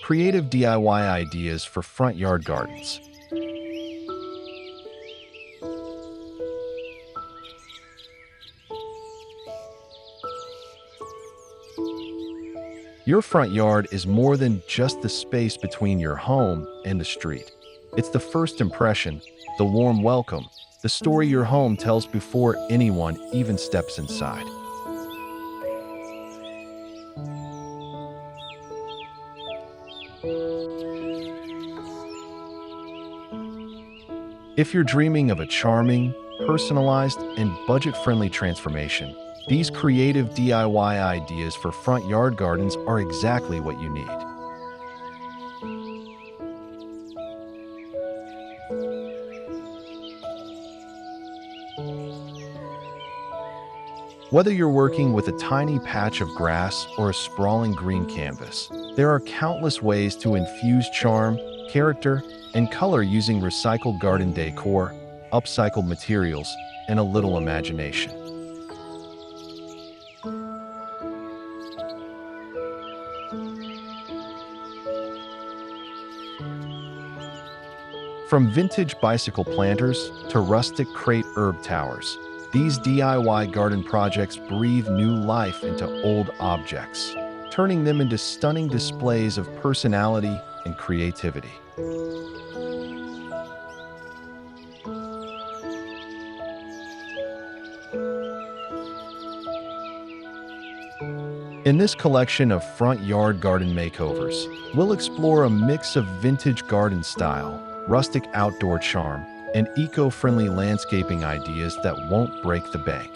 Creative DIY ideas for front yard gardens. Your front yard is more than just the space between your home and the street. It's the first impression, the warm welcome, the story your home tells before anyone even steps inside. If you're dreaming of a charming, personalized, and budget-friendly transformation, these creative DIY ideas for front yard gardens are exactly what you need. Whether you're working with a tiny patch of grass or a sprawling green canvas, there are countless ways to infuse charm, character, and color using recycled garden decor, upcycled materials, and a little imagination. From vintage bicycle planters to rustic crate herb towers, these DIY garden projects breathe new life into old objects, turning them into stunning displays of personality and creativity. In this collection of front yard garden makeovers, we'll explore a mix of vintage garden style, rustic outdoor charm, and eco-friendly landscaping ideas that won't break the bank.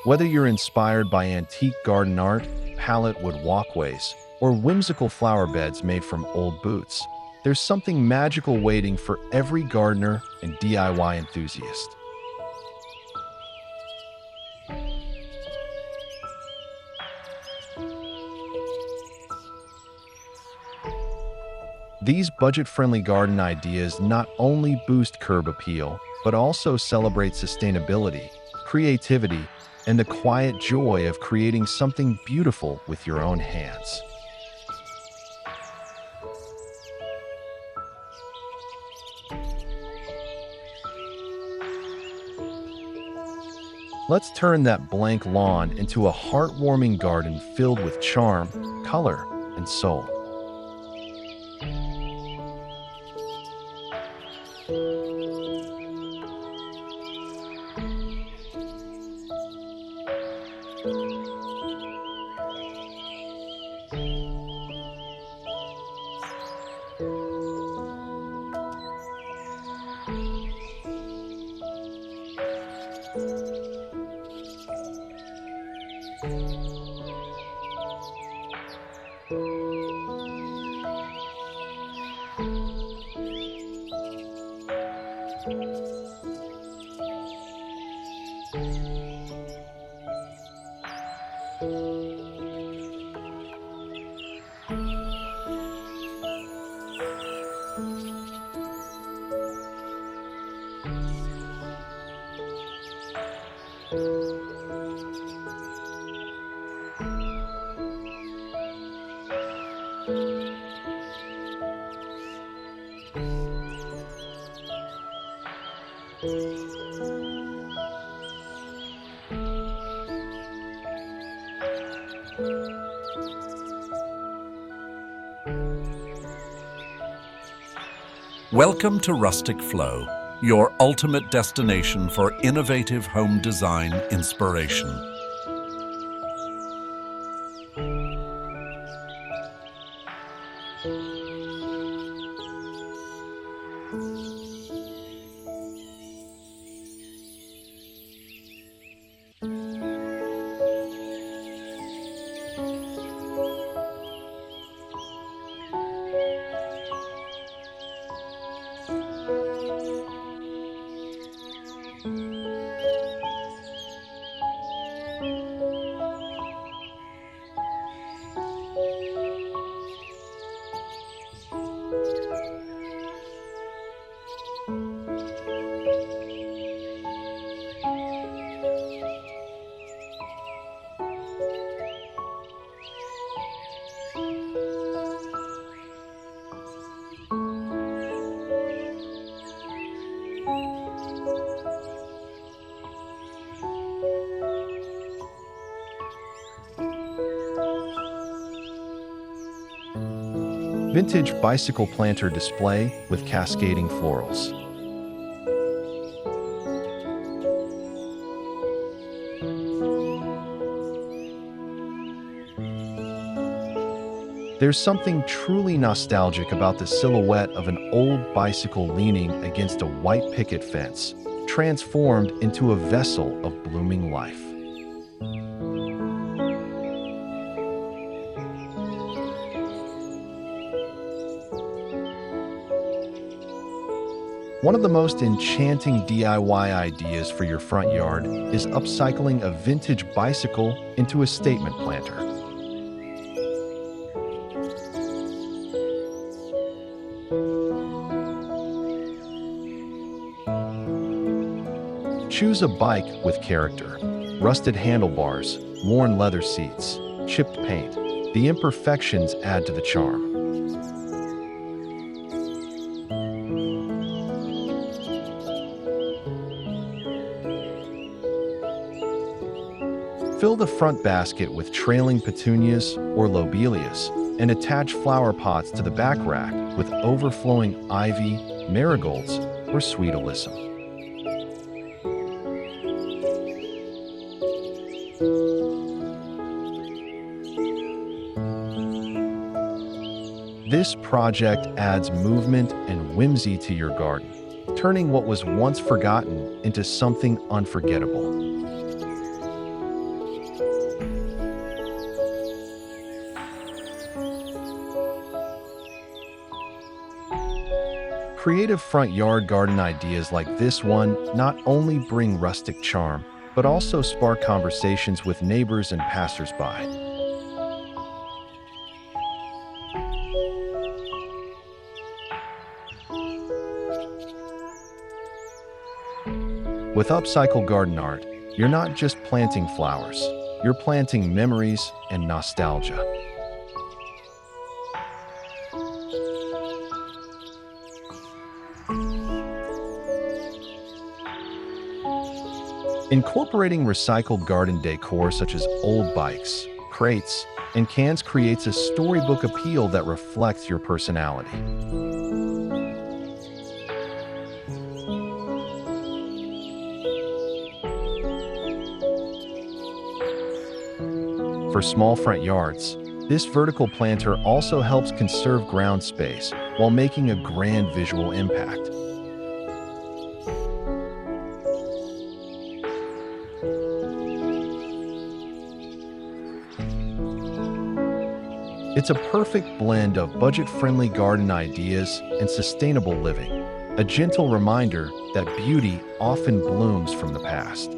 Whether you're inspired by antique garden art, palette wood walkways, or whimsical flower beds made from old boots, there's something magical waiting for every gardener and DIY enthusiast. These budget-friendly garden ideas not only boost curb appeal, but also celebrate sustainability, creativity, and the quiet joy of creating something beautiful with your own hands. Let's turn that blank lawn into a heartwarming garden filled with charm, color, and soul. Welcome to Rustic Flow, your ultimate destination for innovative home design inspiration. Vintage bicycle planter display with cascading florals. There's something truly nostalgic about the silhouette of an old bicycle leaning against a white picket fence, transformed into a vessel of blooming life. One of the most enchanting DIY ideas for your front yard is upcycling a vintage bicycle into a statement planter. Choose a bike with character. Rusted handlebars, worn leather seats, chipped paint. The imperfections add to the charm. Fill the front basket with trailing petunias or lobelias and attach flower pots to the back rack with overflowing ivy, marigolds, or sweet alyssum. This project adds movement and whimsy to your garden, turning what was once forgotten into something unforgettable. Creative front yard garden ideas like this one not only bring rustic charm, but also spark conversations with neighbors and passersby. With upcycled garden art, you're not just planting flowers, you're planting memories and nostalgia. Incorporating recycled garden decor such as old bikes, crates, and cans creates a storybook appeal that reflects your personality. For small front yards, this vertical planter also helps conserve ground space while making a grand visual impact. It's a perfect blend of budget-friendly garden ideas and sustainable living, a gentle reminder that beauty often blooms from the past.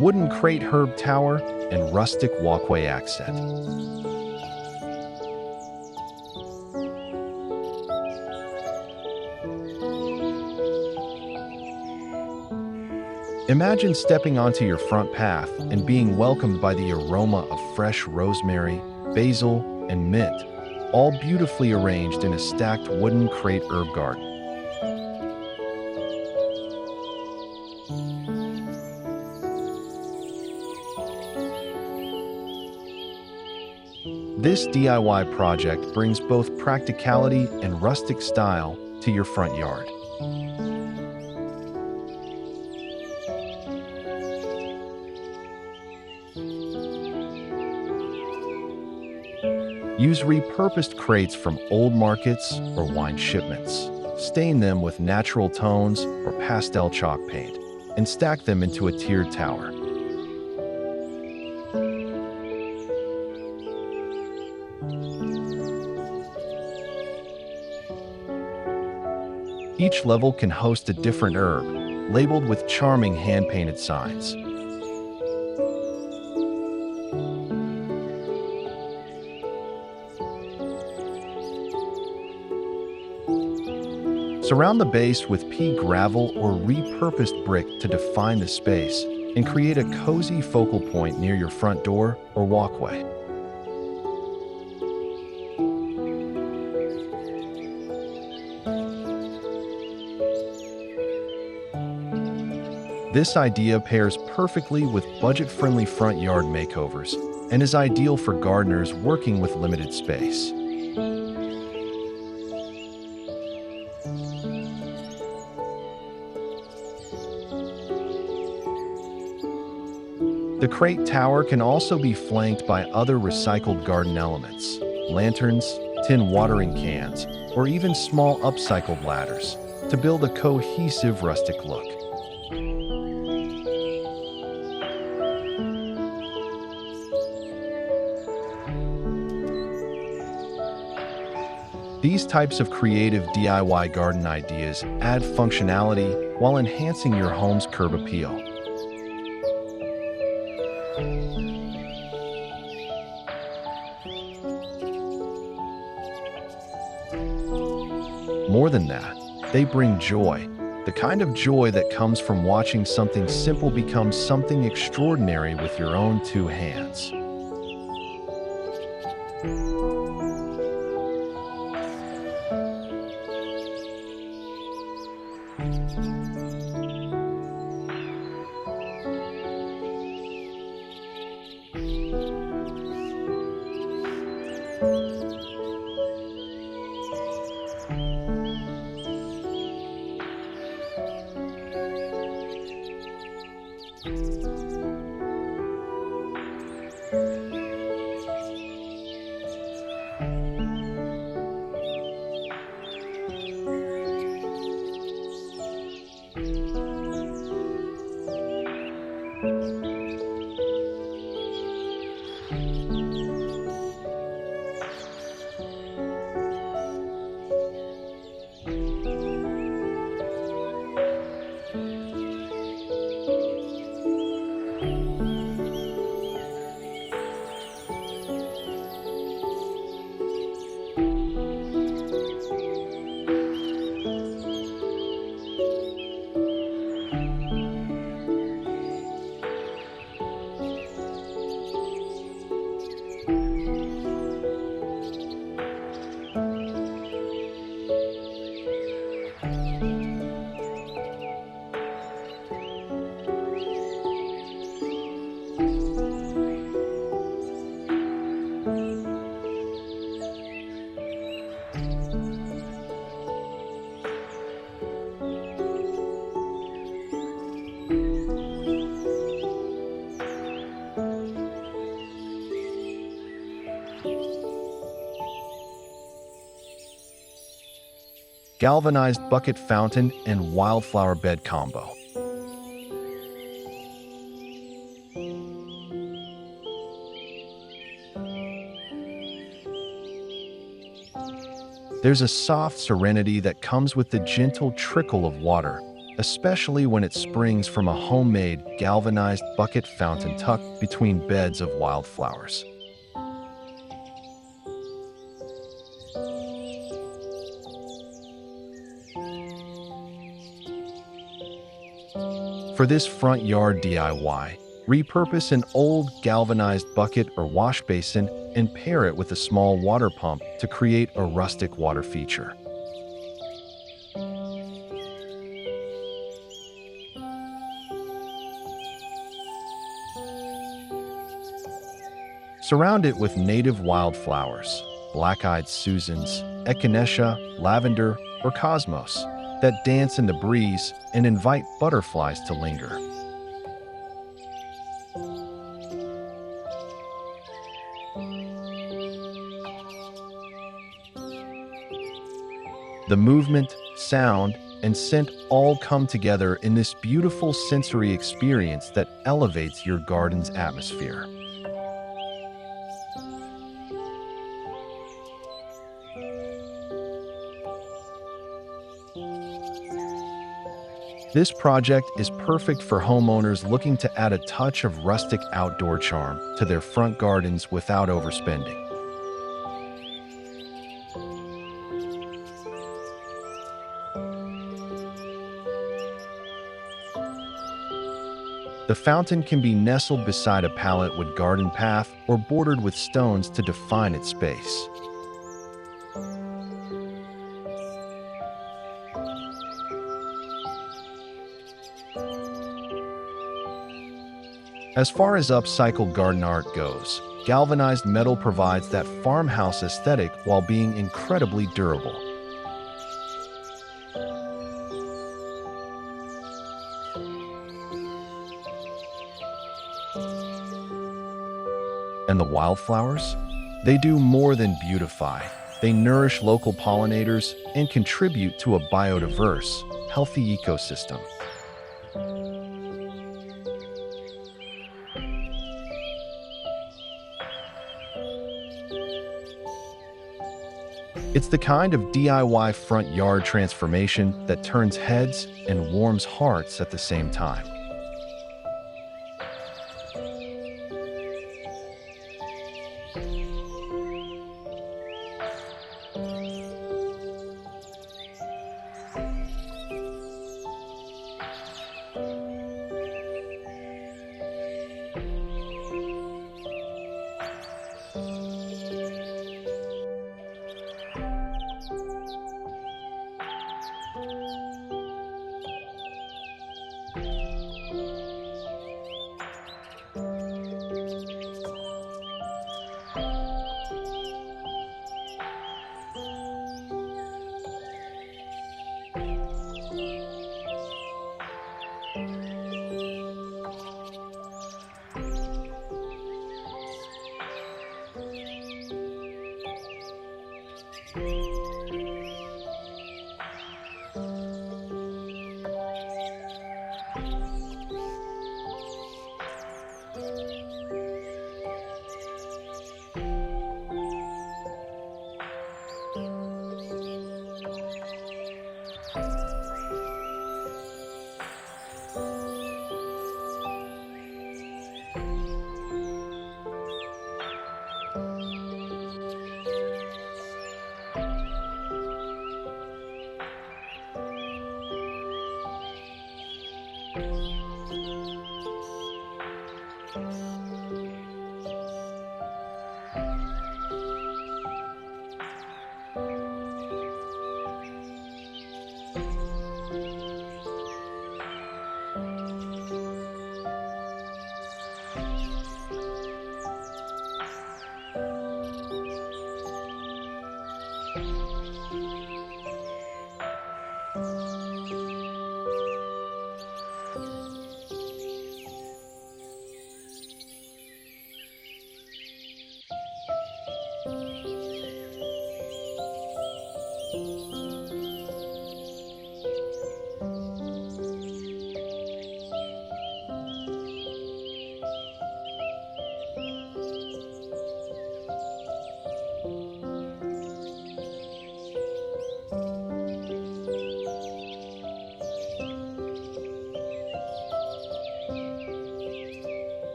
Wooden crate herb tower, and rustic walkway accent. Imagine stepping onto your front path and being welcomed by the aroma of fresh rosemary, basil, and mint, all beautifully arranged in a stacked wooden crate herb garden. This DIY project brings both practicality and rustic style to your front yard. Use repurposed crates from old markets or wine shipments. Stain them with natural tones or pastel chalk paint, and stack them into a tiered tower. Each level can host a different herb, labeled with charming hand-painted signs. Surround the base with pea gravel or repurposed brick to define the space and create a cozy focal point near your front door or walkway. This idea pairs perfectly with budget-friendly front yard makeovers and is ideal for gardeners working with limited space. The crate tower can also be flanked by other recycled garden elements, lanterns, tin watering cans, or even small upcycled ladders to build a cohesive rustic look. These types of creative DIY garden ideas add functionality while enhancing your home's curb appeal. More than that, they bring joy, the kind of joy that comes from watching something simple become something extraordinary with your own two hands. Galvanized bucket fountain and wildflower bed combo. There's a soft serenity that comes with the gentle trickle of water, especially when it springs from a homemade galvanized bucket fountain tucked between beds of wildflowers. For this front yard DIY, Repurpose an old galvanized bucket or wash basin and pair it with a small water pump to create a rustic water feature. Surround it with native wildflowers, black-eyed Susans, echinacea, lavender, or cosmos, that dance in the breeze and invite butterflies to linger. The movement, sound, and scent all come together in this beautiful sensory experience that elevates your garden's atmosphere. This project is perfect for homeowners looking to add a touch of rustic outdoor charm to their front gardens without overspending. The fountain can be nestled beside a pallet-wood garden path or bordered with stones to define its space. As far as upcycled garden art goes, galvanized metal provides that farmhouse aesthetic while being incredibly durable. And the wildflowers? They do more than beautify. They nourish local pollinators and contribute to a biodiverse, healthy ecosystem. It's the kind of DIY front yard transformation that turns heads and warms hearts at the same time.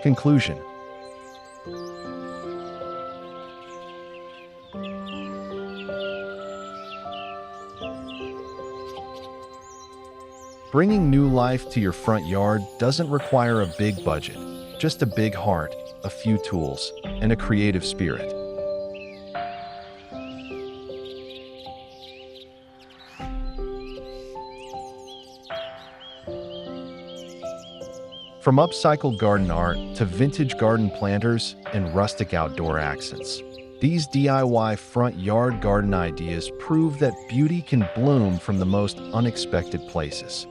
Conclusion. Bringing new life to your front yard doesn't require a big budget, just a big heart, a few tools, and a creative spirit. From upcycled garden art to vintage garden planters and rustic outdoor accents, these DIY front yard garden ideas prove that beauty can bloom from the most unexpected places.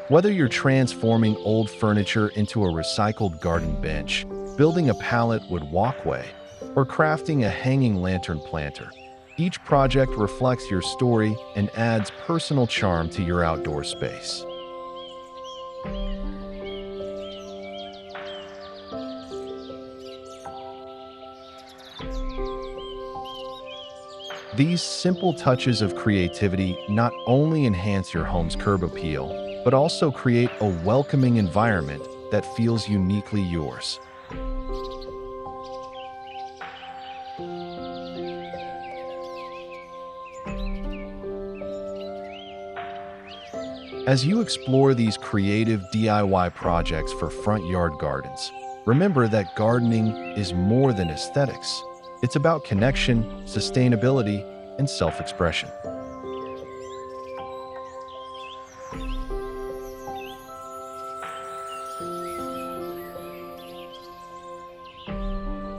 Whether you're transforming old furniture into a recycled garden bench, building a pallet wood walkway, or crafting a hanging lantern planter, each project reflects your story and adds personal charm to your outdoor space. These simple touches of creativity not only enhance your home's curb appeal, but also create a welcoming environment that feels uniquely yours. As you explore these creative DIY projects for front yard gardens, remember that gardening is more than aesthetics. It's about connection, sustainability, and self-expression.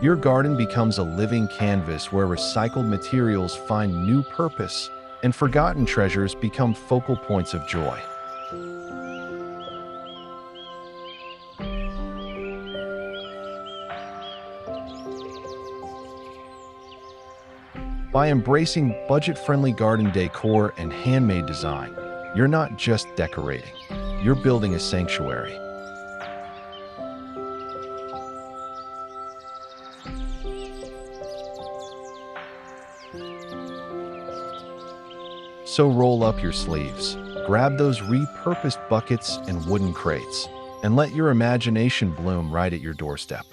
Your garden becomes a living canvas where recycled materials find new purpose and forgotten treasures become focal points of joy. By embracing budget-friendly garden decor and handmade design, you're not just decorating, you're building a sanctuary. So roll up your sleeves, grab those repurposed buckets and wooden crates, and let your imagination bloom right at your doorstep.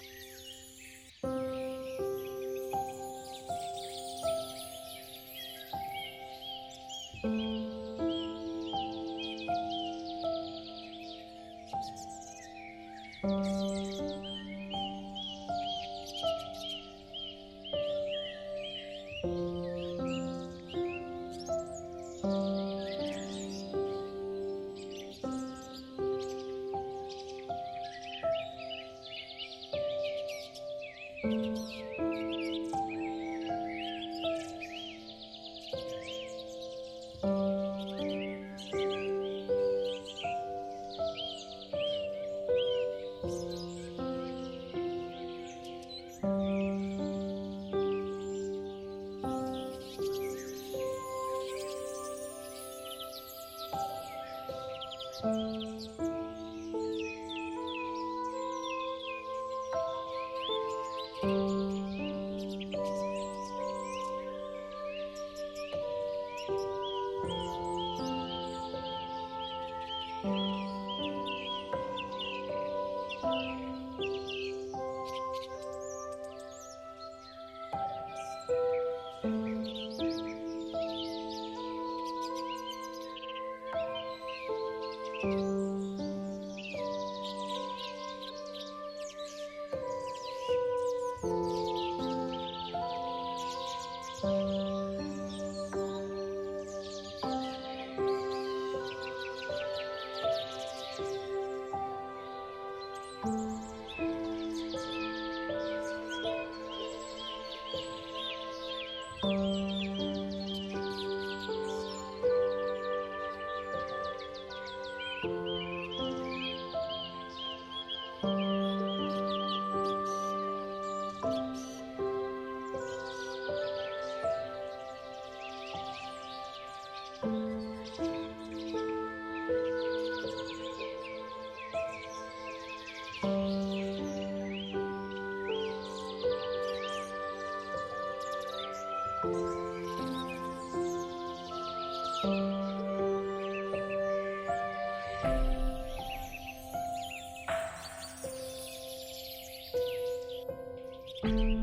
Thank you.